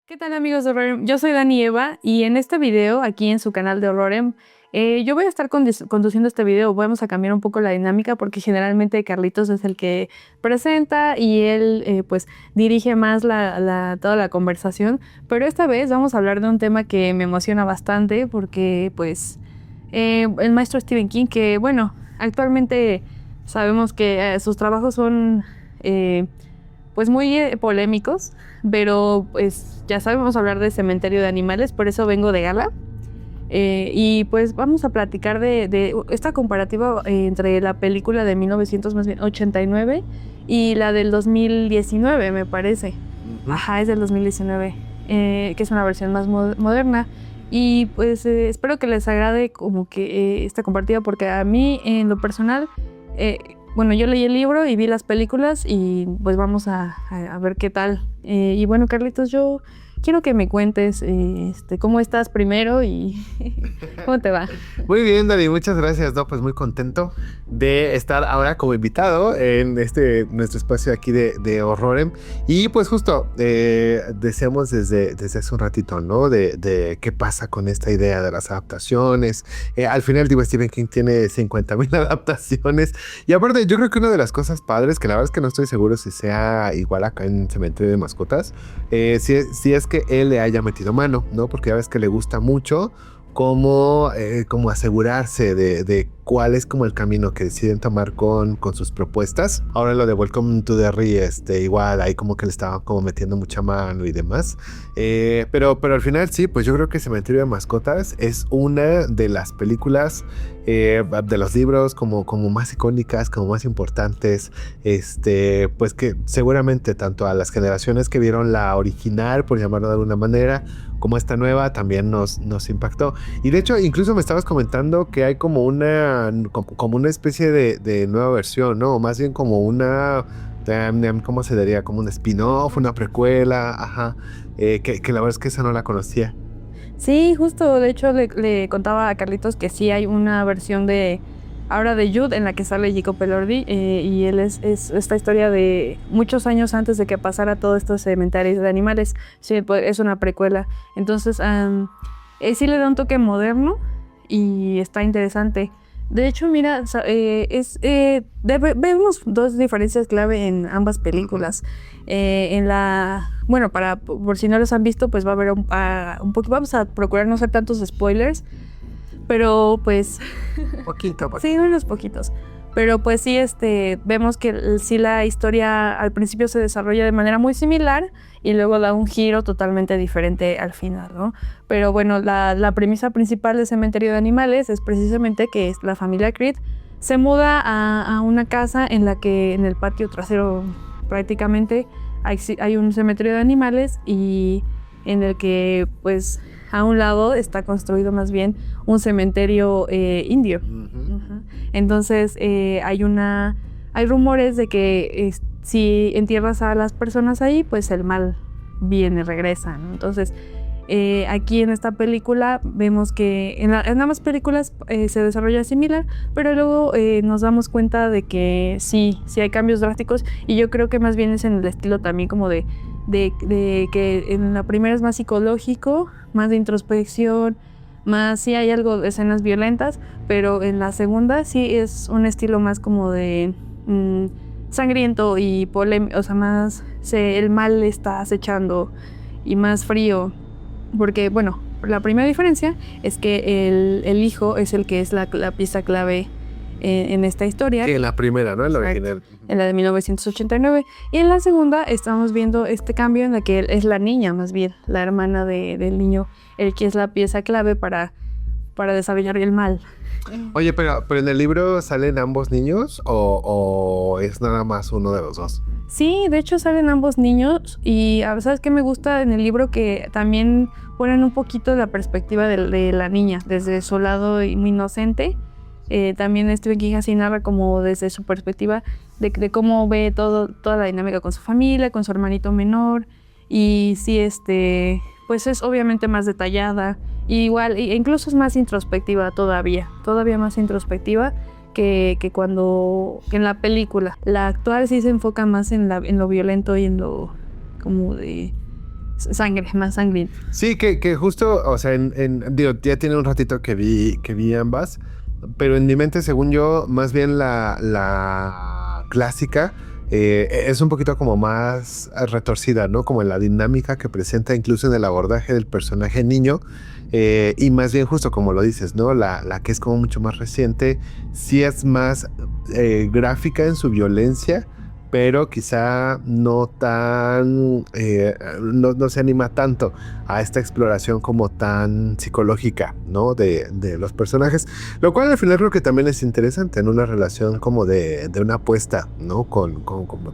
¿Qué tal, amigos de Horrorem? Yo soy Dani Eva y en este video, aquí en su canal de Horrorem, yo voy a estar conduciendo este video. Vamos a cambiar un poco la dinámica porque generalmente Carlitos es el que presenta y él pues dirige más toda la conversación. Pero esta vez vamos a hablar de un tema que me emociona bastante porque pues el maestro Stephen King, que bueno, actualmente sabemos que sus trabajos son pues muy polémicos, pero pues ya sabemos hablar de Cementerio de Animales, por eso vengo de gala. Y pues vamos a platicar de esta comparativa entre la película de 1989 y la del 2019, me parece. Ajá, es del 2019, que es una versión más moderna. Y pues espero que les agrade como que esta comparativa, porque a mí en lo personal, bueno, yo leí el libro y vi las películas y pues vamos a ver qué tal. Y bueno, Carlitos, yo quiero que me cuentes cómo estás primero y cómo te va. Muy bien, Dani, muchas gracias. No, pues muy contento de estar ahora como invitado en nuestro espacio aquí de Horrorem. Y pues justo deseamos desde hace un ratito, ¿no? De qué pasa con esta idea de las adaptaciones. Al final, digo, Stephen King tiene 50,000 adaptaciones. Y aparte, yo creo que una de las cosas padres, que la verdad es que no estoy seguro si sea igual acá en Cementerio de Mascotas, si es que él le haya metido mano, ¿no? Porque ya ves que le gusta mucho como asegurarse de cuál es como el camino que deciden tomar con sus propuestas. Ahora lo de Welcome to Derry, igual ahí como que le estaban como metiendo mucha mano y demás. Pero al final sí, pues yo creo que Cementerio de Mascotas es una de las películas de los libros como más icónicas, como más importantes, pues que seguramente tanto a las generaciones que vieron la original, por llamarlo de alguna manera, como esta nueva también nos impactó. Y de hecho, incluso me estabas comentando que hay como una especie de nueva versión, ¿no? O más bien como una, ¿cómo se diría? Como un spin-off, una precuela, ajá. Que la verdad es que esa no la conocía. Sí, justo, de hecho le contaba a Carlitos que sí hay una versión ahora de Jude en la que sale Jacob Elordi, y él es esta historia de muchos años antes de que pasara todos estos cementerios de animales. Sí, pues, es una precuela. Entonces, sí le da un toque moderno y está interesante. De hecho, mira, vemos dos diferencias clave en ambas películas. Bueno, por si no los han visto, pues va a haber un poco, vamos a procurar no hacer tantos spoilers, pero pues Poquito. sí, unos poquitos. Pero pues sí, vemos que sí la historia al principio se desarrolla de manera muy similar y luego da un giro totalmente diferente al final, ¿no? Pero bueno, la premisa principal de Cementerio de Animales es precisamente que la familia Creed se muda a una casa en la que en el patio trasero prácticamente hay un cementerio de animales, y en el que pues a un lado está construido más bien un cementerio indio. Uh-huh. Entonces hay rumores de que si entierras a las personas ahí, pues el mal regresa, ¿no? Entonces aquí en esta película vemos que en ambas películas se desarrolla similar, pero luego nos damos cuenta de que sí hay cambios drásticos, y yo creo que más bien es en el estilo también como de que en la primera es más psicológico, más de introspección, más sí hay algo de escenas violentas, pero en la segunda sí es un estilo más como de sangriento y polémico, o sea, más el mal está acechando y más frío, porque bueno, la primera diferencia es que el hijo es el que es la pieza clave en esta historia. Sí, en la primera, ¿no? En la original. En la de 1989. Y en la segunda estamos viendo este cambio en la que es la niña, más bien, la hermana del niño, el que es la pieza clave para desarrollar el mal. Oye, pero ¿en el libro salen ambos niños o es nada más uno de los dos? Sí, de hecho salen ambos niños, y ¿sabes qué me gusta en el libro? Que también ponen un poquito la perspectiva de la niña, desde su lado muy inocente. También Stephen King así narra como desde su perspectiva de cómo ve toda la dinámica con su familia, con su hermanito menor, y sí, pues es obviamente más detallada. Y igual, incluso es más introspectiva todavía más introspectiva que cuando en la película. La actual sí se enfoca más en lo violento y en lo como de sangre, más sangriento. Sí, que justo, o sea, digo, ya tiene un ratito que vi ambas, pero en mi mente, según yo, más bien la clásica es un poquito como más retorcida, ¿no? Como en la dinámica que presenta incluso en el abordaje del personaje niño, y más bien justo como lo dices, ¿no? La que es como mucho más reciente, sí es más gráfica en su violencia, pero quizá no tan, no se anima tanto a esta exploración como tan psicológica, ¿no? De los personajes, lo cual al final creo que también es interesante en una relación como de una apuesta, ¿no?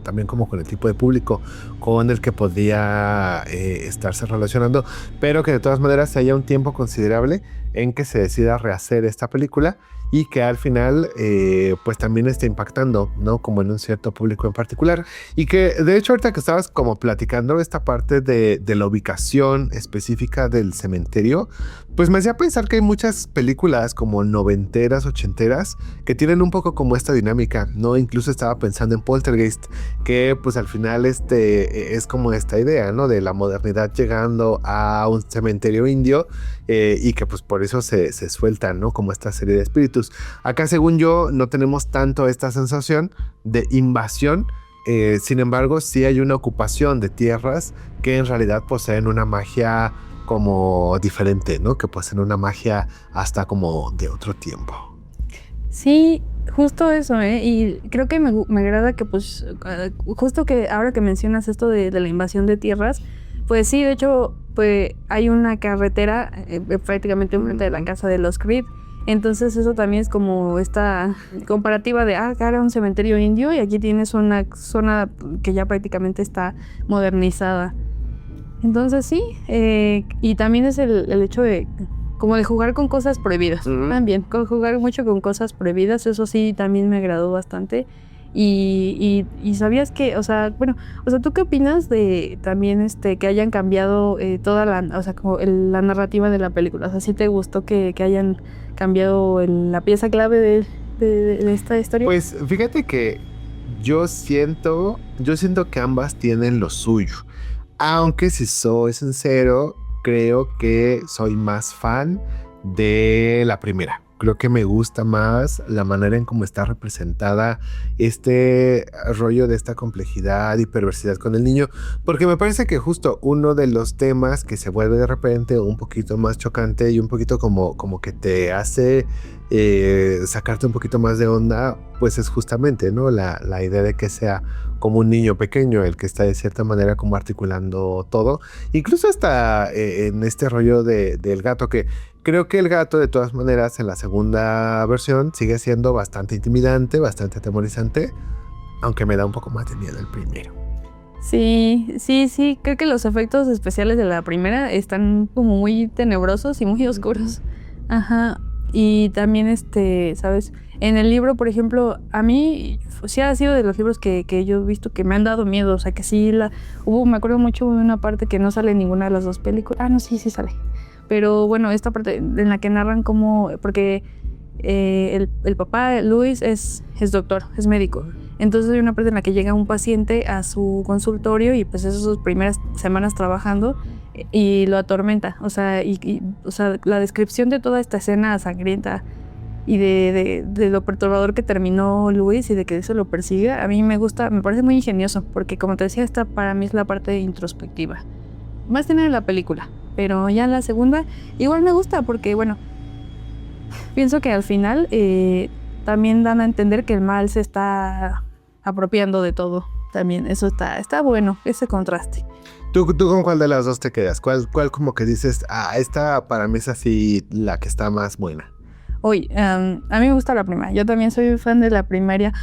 También como con el tipo de público con el que podía estarse relacionando, pero que de todas maneras haya un tiempo considerable en que se decida rehacer esta película y que al final pues también esté impactando, ¿no? Como en un cierto público en particular. Y que de hecho ahorita que estabas como platicando esta parte de la ubicación específica del cementerio, pues me hacía pensar que hay muchas películas como noventeras, ochenteras, que tienen un poco como esta dinámica, ¿no? Incluso estaba pensando en Poltergeist, que pues al final es como esta idea, ¿no? De la modernidad llegando a un cementerio indio, y que pues por eso se sueltan, ¿no? Como esta serie de espíritus. Acá, según yo, no tenemos tanto esta sensación de invasión. Sin embargo, sí hay una ocupación de tierras que en realidad poseen una magia como diferente, ¿no? Que poseen una magia hasta como de otro tiempo. Sí, justo eso, ¿eh? Y creo que me agrada que pues justo que ahora que mencionas esto de la invasión de tierras, pues sí, de hecho, pues hay una carretera prácticamente enfrente de la casa de los Creed. Entonces eso también es como esta comparativa de, acá era un cementerio indio y aquí tienes una zona que ya prácticamente está modernizada. Entonces sí, y también es el hecho de como de jugar con cosas prohibidas. También, jugar mucho con cosas prohibidas, eso sí también me agradó bastante. Y sabías que, o sea, ¿tú qué opinas de también que hayan cambiado toda la narrativa de la película? O sea, ¿sí te gustó que hayan cambiado la pieza clave de esta historia? Pues fíjate que yo siento que ambas tienen lo suyo. Aunque si soy sincero, creo que soy más fan de la primera. Creo que me gusta más la manera en cómo está representada este rollo de esta complejidad y perversidad con el niño, porque me parece que justo uno de los temas que se vuelve de repente un poquito más chocante y un poquito como que te hace sacarte un poquito más de onda, pues es justamente, ¿no? La idea de que sea como un niño pequeño el que está de cierta manera como articulando todo, incluso hasta en este rollo del gato, que creo que el gato de todas maneras en la segunda versión sigue siendo bastante intimidante, bastante atemorizante, aunque me da un poco más de miedo el primero. Sí, creo que los efectos especiales de la primera están como muy tenebrosos y muy oscuros. Ajá. Y también ¿sabes? En el libro, por ejemplo, a mí sí ha sido de los libros que yo he visto que me han dado miedo, o sea, que sí me acuerdo mucho de una parte que no sale en ninguna de las dos películas. No, sí sale. Pero bueno, esta parte en la que narran cómo, porque el papá, Luis, es doctor, es médico. Entonces hay una parte en la que llega un paciente a su consultorio y pues esas sus primeras semanas trabajando y lo atormenta. O sea, o sea, la descripción de toda esta escena sangrienta y de lo perturbador que terminó Luis y de que eso lo persiga, a mí me gusta, me parece muy ingenioso, porque como te decía, esta para mí es la parte introspectiva. Más tiene en la película, pero ya en la segunda igual me gusta porque, bueno, pienso que al final también dan a entender que el mal se está apropiando de todo. También eso está bueno, ese contraste. ¿Tú con cuál de las dos te quedas? ¿Cuál como que dices, esta para mí es así la que está más buena? Oye, a mí me gusta la primera. Yo también soy fan de la primera,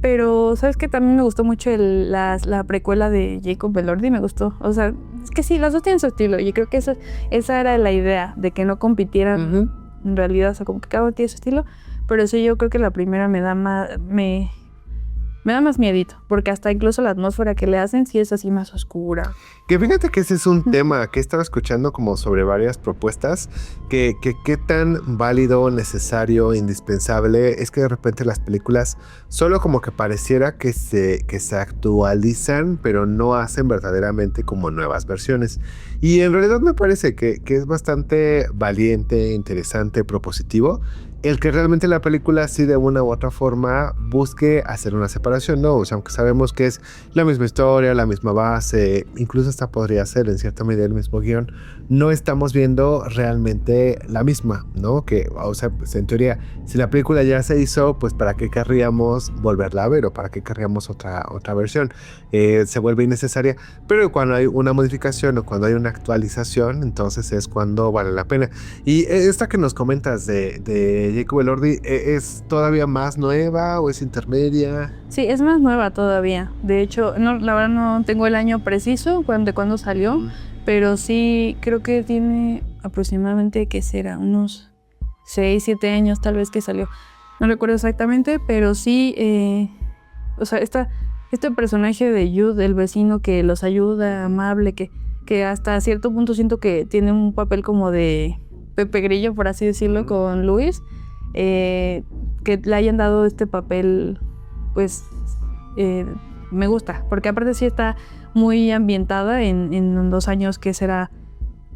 pero ¿sabes qué? También me gustó mucho la precuela de Jacob Elordi, me gustó. O sea, es que sí, las dos tienen su estilo y creo que esa era la idea, de que no compitieran en realidad, o sea, como que cada uno tiene su estilo, pero sí, yo creo que la primera me Me da más miedito, porque hasta incluso la atmósfera que le hacen sí es así más oscura. Que fíjate que ese es un tema que he estado escuchando como sobre varias propuestas, que qué tan válido, necesario, indispensable es que de repente las películas solo como que pareciera que se actualizan, pero no hacen verdaderamente como nuevas versiones. Y en realidad me parece que es bastante valiente, interesante, propositivo el que realmente la película sí de una u otra forma busque hacer una separación, ¿no? O sea, aunque sabemos que es la misma historia, la misma base, incluso hasta podría ser en cierta medida el mismo guión, no estamos viendo realmente la misma, ¿no? Que, o sea, pues en teoría, si la película ya se hizo, pues ¿para qué querríamos volverla a ver o para qué querríamos otra versión? Se vuelve innecesaria, pero cuando hay una modificación o cuando hay una actualización, entonces es cuando vale la pena. Y esta que nos comentas de Jacob Elordi, ¿es todavía más nueva o es intermedia? Sí, es más nueva todavía. De hecho, no, la verdad no tengo el año preciso de cuándo salió, pero sí creo que tiene aproximadamente, ¿qué será? Unos 6, 7 años tal vez que salió. No recuerdo exactamente, pero sí, o sea, este personaje de Jude, el vecino que los ayuda, amable, que hasta cierto punto siento que tiene un papel como de Pepe Grillo, por así decirlo, con Luis, que le hayan dado este papel, pues me gusta, porque aparte sí está muy ambientada en 2 años que será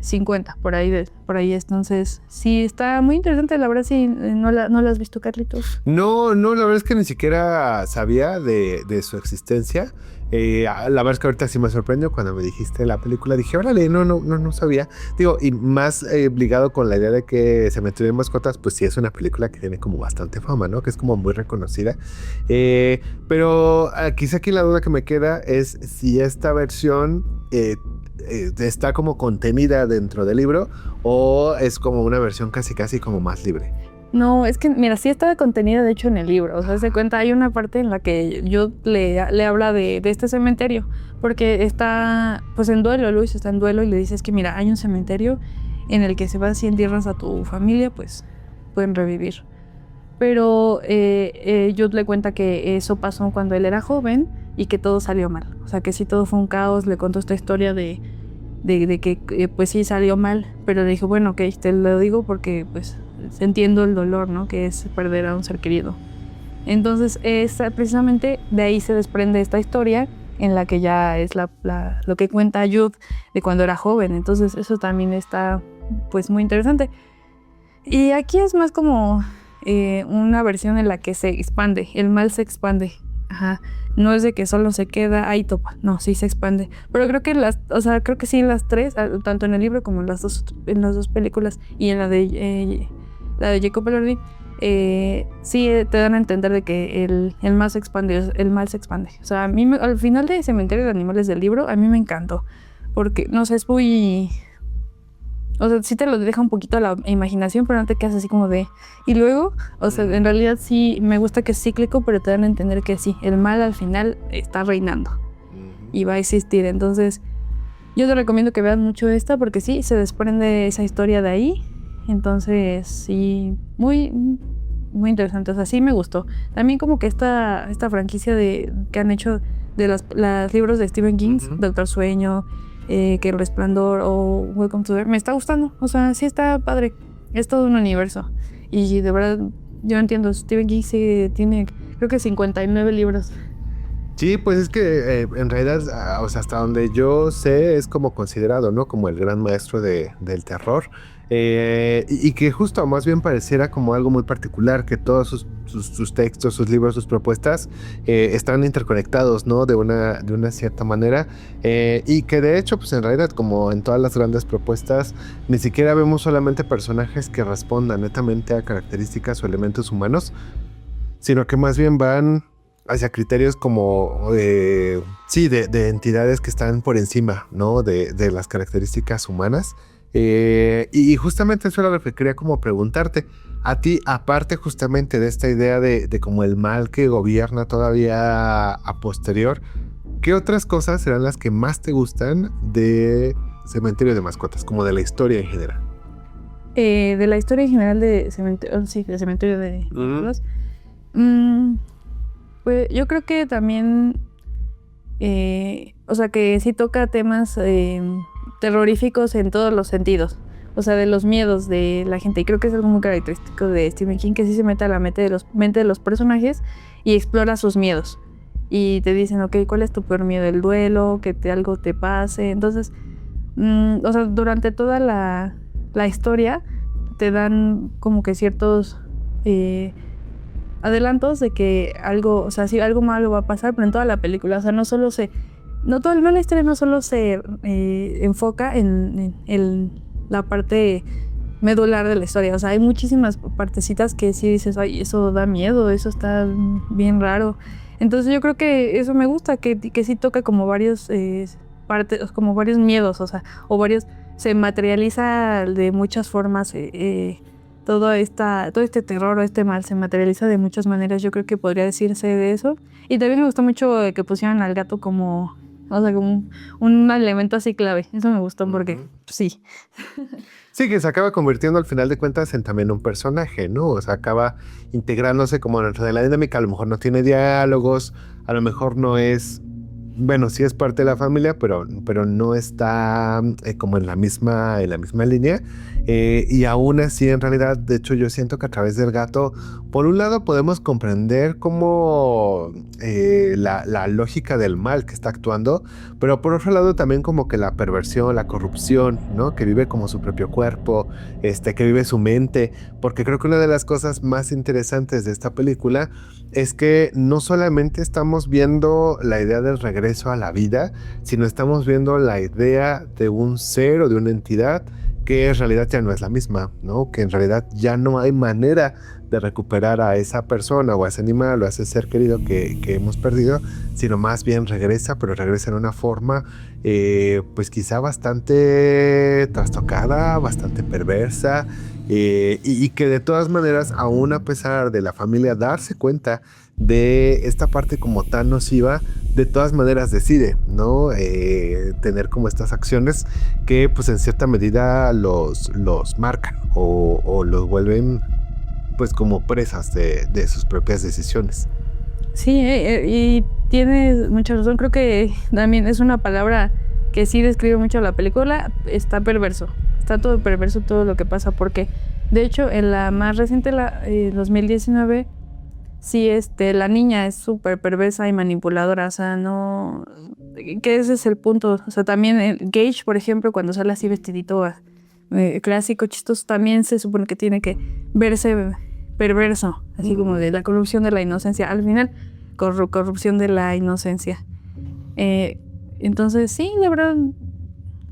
50, por ahí, entonces sí está muy interesante, la verdad. Sí, ¿no la has visto, Carlitos? No, la verdad es que ni siquiera sabía de su existencia. La verdad es que ahorita sí me sorprendió cuando me dijiste la película, dije, órale, no sabía. Digo, y más ligado con la idea de que Cementerio de Mascotas, pues sí es una película que tiene como bastante fama, ¿no? Que es como muy reconocida. Pero quizá aquí la duda que me queda es si esta versión está como contenida dentro del libro o es como una versión casi como más libre. No, es que, mira, sí está contenida de hecho en el libro. O sea, se cuenta, hay una parte en la que yo le habla de este cementerio, porque está pues en duelo, Luis está en duelo y le dices que mira, hay un cementerio en el que se vas y entierras a tu familia, pues pueden revivir. Pero Jude le cuenta que eso pasó cuando él era joven y que todo salió mal. O sea, que sí todo fue un caos. Le contó esta historia de que pues sí salió mal, pero le dijo, bueno, ok, te lo digo porque pues entiendo el dolor, ¿no? Que es perder a un ser querido. Entonces, precisamente de ahí se desprende esta historia en la que ya es lo que cuenta Jude de cuando era joven. Entonces, eso también está pues muy interesante. Y aquí es más como una versión en la que se expande, el mal se expande. Ajá. No es de que solo se queda ahí topa, no, sí se expande. Pero creo que creo que sí en las tres, tanto en el libro como en las dos películas y en la de Jacob Elordi, sí te dan a entender de que el mal se expande, O sea, a mí al final de Cementerio de Animales del libro, a mí me encantó. Porque, no sé, es muy... O sea, sí te lo deja un poquito a la imaginación, pero no te quedas así como de... Y luego, o sea, en realidad sí me gusta que es cíclico, pero te dan a entender que sí, el mal al final está reinando y va a existir. Entonces, yo te recomiendo que veas mucho esta porque sí, se desprende esa historia de ahí. Entonces, sí, muy, muy interesante. O sea, sí me gustó. También como que esta franquicia que han hecho de los libros de Stephen King, Doctor Sueño... que El Resplandor o Welcome to the... me está gustando, o sea, sí está padre, es todo un universo y de verdad yo entiendo, Stephen King sí tiene creo que 59 libros. Sí, pues es que en realidad, o sea, hasta donde yo sé es como considerado, ¿no? Como el gran maestro del terror. Y que justo más bien pareciera como algo muy particular, que todos sus textos, sus libros, sus propuestas están interconectados, ¿no? De una cierta manera. Y que de hecho, pues en realidad, como en todas las grandes propuestas, ni siquiera vemos solamente personajes que respondan netamente a características o elementos humanos, sino que más bien van hacia criterios como, sí, de entidades que están por encima, ¿no? De las características humanas. Y justamente eso era lo que quería como preguntarte. A ti, aparte justamente de esta idea de como el mal que gobierna todavía a posterior, ¿qué otras cosas serán las que más te gustan de Cementerio de Mascotas? Como de la historia en general. De la historia en general de Cementerio, sí, de Cementerio de Mascotas. Pues yo creo que también, o sea, que sí toca temas terroríficos en todos los sentidos. O sea, de los miedos de la gente. Y creo que es algo muy característico de Stephen King, que sí se mete a la mente de los personajes y explora sus miedos. Y te dicen, ok, ¿cuál es tu peor miedo? El duelo, que algo te pase. Entonces, o sea, durante toda la historia te dan como que ciertos adelantos de que algo, o sea, sí, algo malo va a pasar, pero en toda la película, o sea, no la historia no solo se enfoca en la parte medular de la historia, o sea, hay muchísimas partecitas que sí dices, ay, eso da miedo, eso está bien raro. Entonces yo creo que eso me gusta, que sí toca como varios partes, como varios miedos, o sea, se materializa de muchas formas, todo este terror o este mal se materializa de muchas maneras. Yo creo que podría decirse de eso. Y también me gustó mucho que pusieran al gato como, o sea, como un elemento así clave. Eso me gustó porque, sí. Sí, que se acaba convirtiendo al final de cuentas en también un personaje, ¿no? O sea, acaba integrándose como dentro de la dinámica. A lo mejor no tiene diálogos, a lo mejor no es... Bueno, sí es parte de la familia, pero no está como en la misma línea. Y aún así, en realidad, de hecho, yo siento que a través del gato, por un lado, podemos comprender cómo la lógica del mal que está actuando, pero por otro lado, también como que la perversión, la corrupción, ¿no? Que vive como su propio cuerpo, que vive su mente. Porque creo que una de las cosas más interesantes de esta película es que no solamente estamos viendo la idea del regreso a la vida, sino estamos viendo la idea de un ser o de una entidad que en realidad ya no es la misma, ¿no? Que en realidad ya no hay manera de recuperar a esa persona o a ese animal o a ese ser querido que hemos perdido, sino más bien regresa, pero regresa en una forma pues quizá bastante trastocada, bastante perversa, y que de todas maneras, aún a pesar de la familia darse cuenta de esta parte como tan nociva, de todas maneras decide, ¿no? Tener como estas acciones que pues en cierta medida los marcan o los vuelven pues como presas de sus propias decisiones. Sí, y tienes mucha razón. Creo que también es una palabra que sí describe mucho la película. Está perverso. Está todo perverso todo lo que pasa. Porque, de hecho, en la más reciente, 2019, sí, la niña es súper perversa y manipuladora. O sea, no... Que ese es el punto. O sea, también Gage, por ejemplo, cuando sale así vestidito clásico, chistoso, también se supone que tiene que verse perverso, así como de la corrupción de la inocencia. Al final, corrupción de la inocencia. Entonces, sí, de verdad,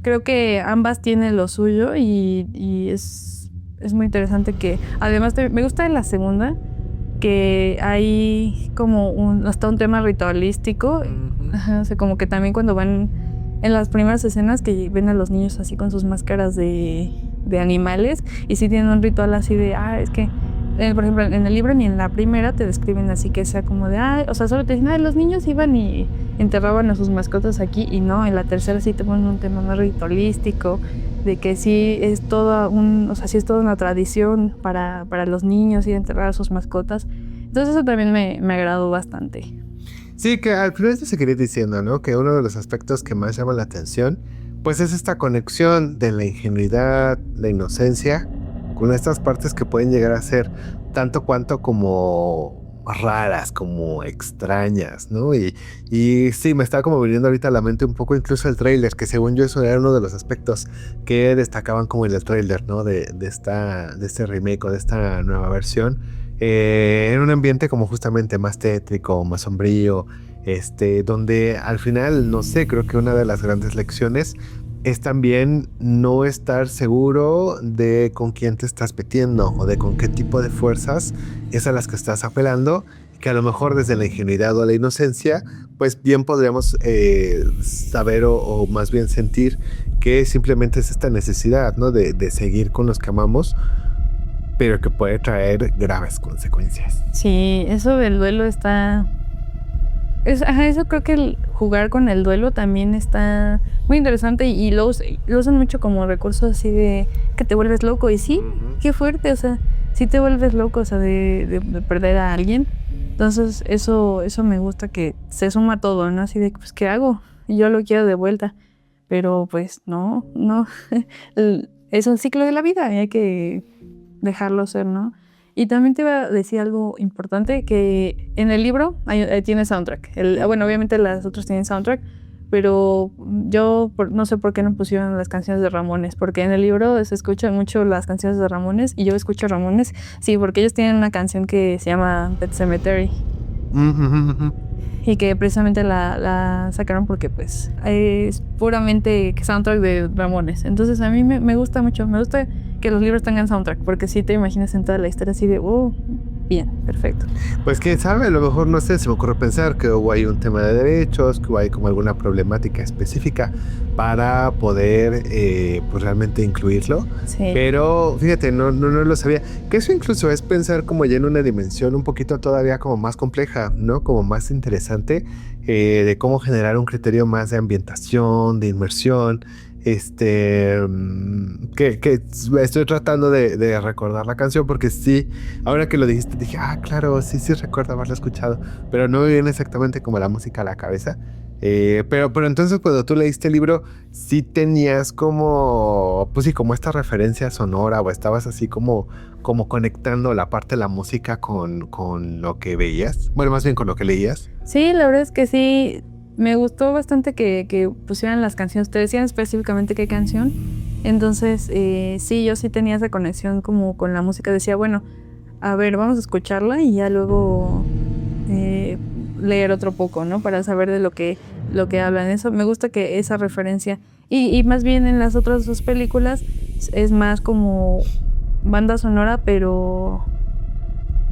creo que ambas tienen lo suyo y es muy interesante que, además, me gusta de la segunda, que hay como hasta un tema ritualístico. Ajá, o sea, como que también cuando van en las primeras escenas que ven a los niños así con sus máscaras de animales y sí tienen un ritual así de, es que por ejemplo, en el libro ni en la primera te describen así que sea como de, o sea, solo te dicen, los niños iban y enterraban a sus mascotas aquí, y no, en la tercera sí te ponen un tema más ritualístico, de que sí es toda sí es toda una tradición para los niños ir a enterrar a sus mascotas. Entonces eso también me agradó bastante. Sí, que al final se quería diciendo, ¿no? Que uno de los aspectos que más llama la atención, pues es esta conexión de la ingenuidad, la inocencia, con estas partes que pueden llegar a ser tanto cuanto como raras, como extrañas, ¿no? Y sí, me está como viniendo ahorita a la mente un poco incluso el tráiler, que según yo eso era uno de los aspectos que destacaban como en el tráiler, ¿no? De este remake o de esta nueva versión. En un ambiente como justamente más tétrico, más sombrío, donde al final, no sé, creo que una de las grandes lecciones es también no estar seguro de con quién te estás metiendo o de con qué tipo de fuerzas es a las que estás apelando, que a lo mejor desde la ingenuidad o la inocencia, pues bien podríamos saber o más bien sentir que simplemente es esta necesidad, ¿no? de seguir con los que amamos, pero que puede traer graves consecuencias. Sí, eso del duelo está... eso creo que el jugar con el duelo también está muy interesante y lo usan mucho como recurso así de que te vuelves loco. Y sí, qué fuerte, o sea, sí te vuelves loco, o sea, de perder a alguien. Entonces eso me gusta, que se suma todo, ¿no? Así de, pues, ¿qué hago? Yo lo quiero de vuelta, pero pues no, es un ciclo de la vida y hay que dejarlo ser, ¿no? Y también te iba a decir algo importante, que en el libro tiene soundtrack. Bueno, obviamente las otras tienen soundtrack, pero yo no sé por qué no pusieron las canciones de Ramones, porque en el libro se escuchan mucho las canciones de Ramones y yo escucho Ramones, sí, porque ellos tienen una canción que se llama Pet Sematary y que precisamente la sacaron porque pues es puramente soundtrack de Ramones. Entonces a mí me gusta mucho, me gusta que los libros tengan soundtrack, porque sí te imaginas en toda la historia así de, bien, perfecto. Pues quién sabe, a lo mejor, no sé, se me ocurre pensar que hubo ahí un tema de derechos, que hubo ahí como alguna problemática específica para poder pues realmente incluirlo. Sí. Pero fíjate, no lo sabía. Que eso incluso es pensar como ya en una dimensión un poquito todavía como más compleja, ¿no? Como más interesante de cómo generar un criterio más de ambientación, de inmersión. Que estoy tratando de recordar la canción porque sí, ahora que lo dijiste dije, claro, sí recuerdo haberla escuchado, pero no me viene exactamente como la música a la cabeza. Pero entonces cuando tú leíste el libro, sí tenías como, pues sí, como esta referencia sonora, o estabas así como conectando la parte de la música con lo que veías, bueno, más bien con lo que leías. Sí, la verdad es que sí. Me gustó bastante que pusieran las canciones, te decían específicamente qué canción. Entonces, sí, yo sí tenía esa conexión como con la música. Decía, bueno, a ver, vamos a escucharla y ya luego leer otro poco, ¿no? Para saber de lo que hablan. Eso, me gusta que esa referencia. Y más bien en las otras dos películas es más como banda sonora, pero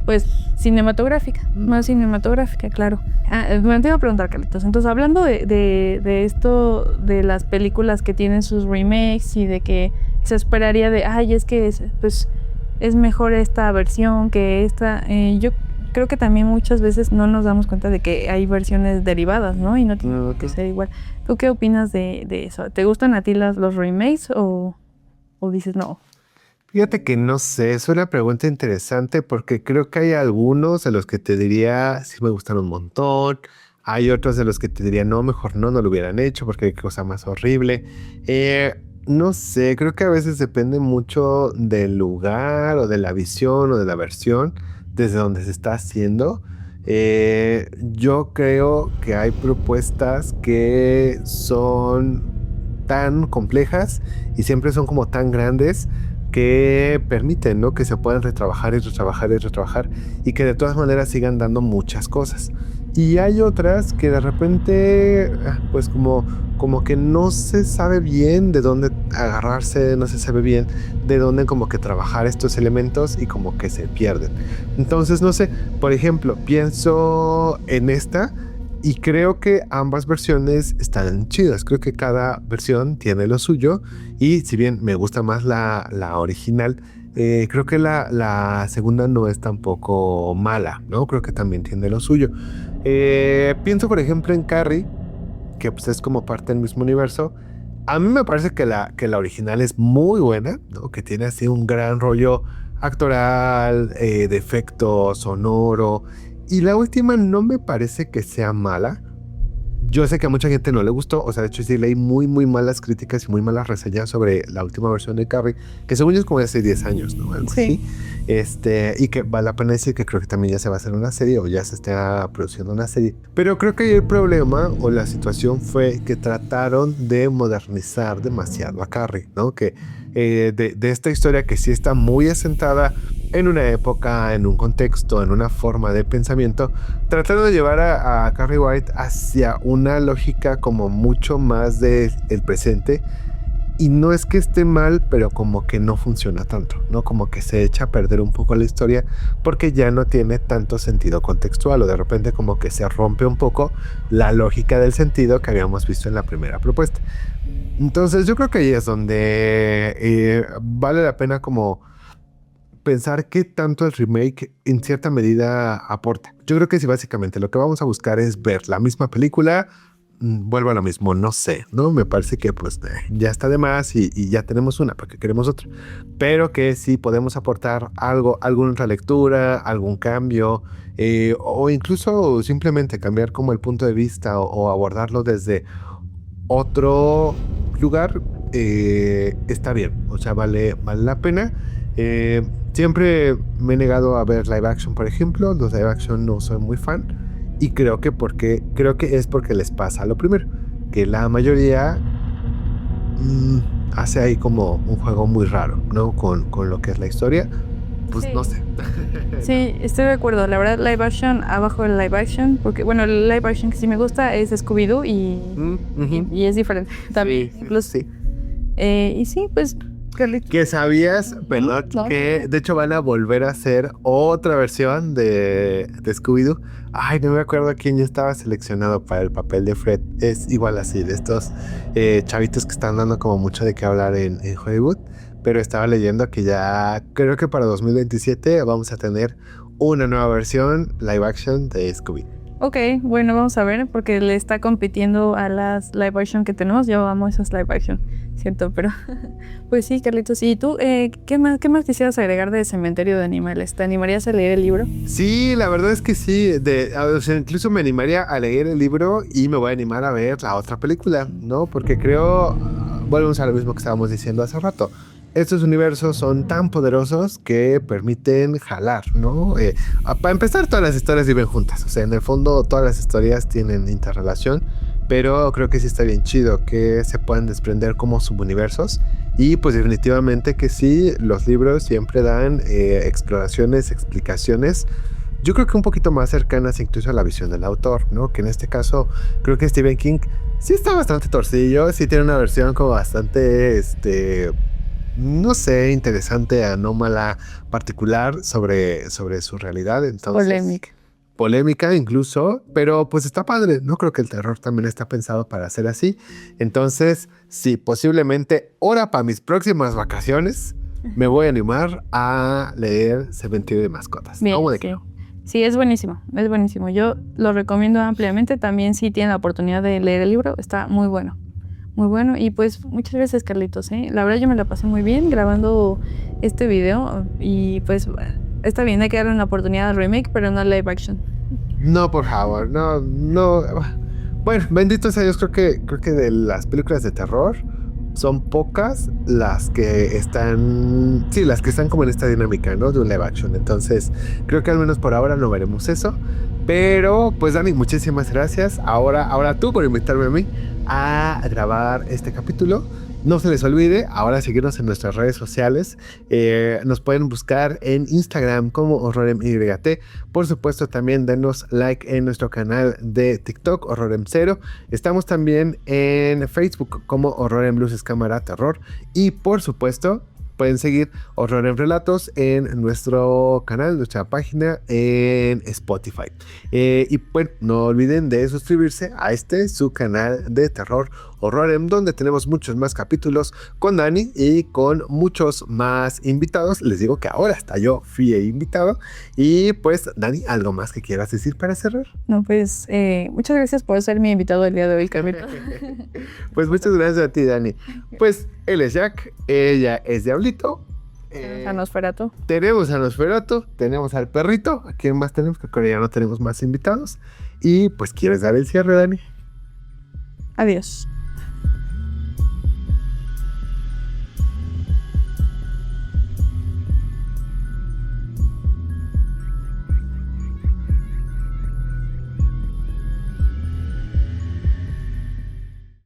pues cinematográfica, más cinematográfica, claro. Me te iba a preguntar, Carlitos, entonces hablando de esto, de las películas que tienen sus remakes y de que se esperaría de, es que pues es mejor esta versión que esta, yo creo que también muchas veces no nos damos cuenta de que hay versiones derivadas, ¿no? Y no tiene por qué ser igual. ¿Tú qué opinas de eso? ¿Te gustan a ti los remakes o dices no? Fíjate que no sé, es una pregunta interesante porque creo que hay algunos de los que te diría sí me gustan un montón, hay otros de los que te diría no, mejor no lo hubieran hecho porque qué cosa más horrible. No sé, creo que a veces depende mucho del lugar o de la visión o de la versión desde donde se está haciendo. Yo creo que hay propuestas que son tan complejas y siempre son como tan grandes que permiten, ¿no? Que se puedan retrabajar y retrabajar y retrabajar y que de todas maneras sigan dando muchas cosas. Y hay otras que de repente, pues como que no se sabe bien de dónde agarrarse, no se sabe bien de dónde como que trabajar estos elementos y como que se pierden. Entonces, no sé, por ejemplo, pienso en esta y creo que ambas versiones están chidas. Creo que cada versión tiene lo suyo. Y si bien me gusta más la original, creo que la segunda no es tampoco mala, ¿no? Creo que también tiene lo suyo. Pienso, por ejemplo, en Carrie, que pues es como parte del mismo universo. A mí me parece que la original es muy buena, ¿no? Que tiene así un gran rollo actoral, de efecto sonoro. Y la última no me parece que sea mala. Yo sé que a mucha gente no le gustó, o sea, de hecho sí leí muy malas críticas y muy malas reseñas sobre la última versión de Carrie, que según yo es como de hace 10 años, ¿no? Algo así. Y que vale la pena decir que creo que también ya se va a hacer una serie o ya se está produciendo una serie. Pero creo que el problema o la situación fue que trataron de modernizar demasiado a Carrie, ¿no? Que de esta historia que sí está muy asentada en una época, en un contexto, en una forma de pensamiento, tratando de llevar a Carrie White hacia una lógica como mucho más del presente. Y no es que esté mal, pero como que no funciona tanto, ¿no? Como que se echa a perder un poco la historia porque ya no tiene tanto sentido contextual, o de repente como que se rompe un poco la lógica del sentido que habíamos visto en la primera propuesta. Entonces yo creo que ahí es donde vale la pena como pensar qué tanto el remake en cierta medida aporta. Yo creo que sí, básicamente lo que vamos a buscar es ver la misma película vuelvo a lo mismo, no sé, ¿no? Me parece que pues ya está de más y ya tenemos una, porque queremos otra. Pero que sí podemos aportar algo, alguna relectura, algún cambio, o incluso simplemente cambiar como el punto de vista o abordarlo desde otro lugar, está bien, o sea, vale la pena. Siempre me he negado a ver live action, por ejemplo. Los live action no soy muy fan. Y creo que es porque les pasa lo primero, que la mayoría hace ahí como un juego muy raro, ¿no? Con lo que es la historia. Pues Sí. no sé. Sí, estoy de acuerdo. La verdad, live action, abajo del live action, porque bueno, el live action que sí me gusta es Scooby-Doo y es diferente también. Sí, Incluso, sí. Y sí, pues, Carlitos. Que sabías, perdón, No. que de hecho van a volver a hacer otra versión de Scooby-Doo. Ay, no me acuerdo quién ya estaba seleccionado para el papel de Fred. Es igual así, de estos chavitos que están dando como mucho de qué hablar en Hollywood. Pero estaba leyendo que ya, creo que para 2027 vamos a tener una nueva versión live action de Scooby. Ok, bueno, vamos a ver, porque le está compitiendo a las live action que tenemos. Yo amo esas live action, ¿cierto? Pero, pues sí, Carlitos. ¿Y tú, qué más quisieras agregar de Cementerio de Animales? ¿Te animarías a leer el libro? Sí, la verdad es que sí. O sea, incluso me animaría a leer el libro y me voy a animar a ver la otra película, ¿no? Porque creo, volvemos a lo mismo que estábamos diciendo hace rato. Estos universos son tan poderosos que permiten jalar, ¿no? Para empezar, todas las historias viven juntas. O sea, en el fondo, todas las historias tienen interrelación. Pero creo que sí está bien chido que se puedan desprender como subuniversos. Y pues definitivamente que sí, los libros siempre dan exploraciones, explicaciones. Yo creo que un poquito más cercanas incluso a la visión del autor, ¿no? Que en este caso creo que Stephen King sí está bastante torcillo. Sí tiene una versión como bastante, no sé, interesante, anómala, particular sobre su realidad. Entonces, polémica incluso, pero pues está padre. No creo que el terror también está pensado para ser así. Entonces, sí, posiblemente ahora para mis próximas vacaciones me voy a animar a leer Cementerio de Mascotas. Bien, ¿Cómo de sí. qué no? Sí, es buenísimo, es buenísimo. Yo lo recomiendo ampliamente. También si tienen la oportunidad de leer el libro, está muy bueno. Muy bueno. Y pues muchas gracias, Carlitos, ¿eh? La verdad yo me la pasé muy bien grabando este video. Y pues está bien, hay que darle una oportunidad al remake, pero no al live action. No, por favor, no. Bueno, bendito sea Dios, creo que de las películas de terror son pocas las que están como en esta dinámica, ¿no? De un live action. Entonces, creo que al menos por ahora no veremos eso. Pero, pues Dani, muchísimas gracias. Ahora tú por invitarme a mí a grabar este capítulo. No se les olvide ahora seguirnos en nuestras redes sociales. Nos pueden buscar en Instagram como HorroremYT. Por supuesto, también denos like en nuestro canal de TikTok, Horrorem0. Estamos también en Facebook como Horrorem Luces Cámara Terror. Y por supuesto, pueden seguir Horrorem Relatos en nuestro canal, nuestra página en Spotify. Y bueno, no olviden de suscribirse a su canal de terror Horrorem, donde tenemos muchos más capítulos con Dani y con muchos más invitados. Les digo que ahora hasta yo fui invitado. Y pues, Dani, ¿algo más que quieras decir para cerrar? No, pues muchas gracias por ser mi invitado el día de hoy, Carlitos. Pues muchas gracias a ti, Dani. Pues él es Jack, ella es Diablito. A Nosferatu. Tenemos a Nosferatu, tenemos al perrito. ¿A quién más tenemos? Que ahora ya no tenemos más invitados. Y pues, ¿quieres dar el cierre, Dani? Adiós.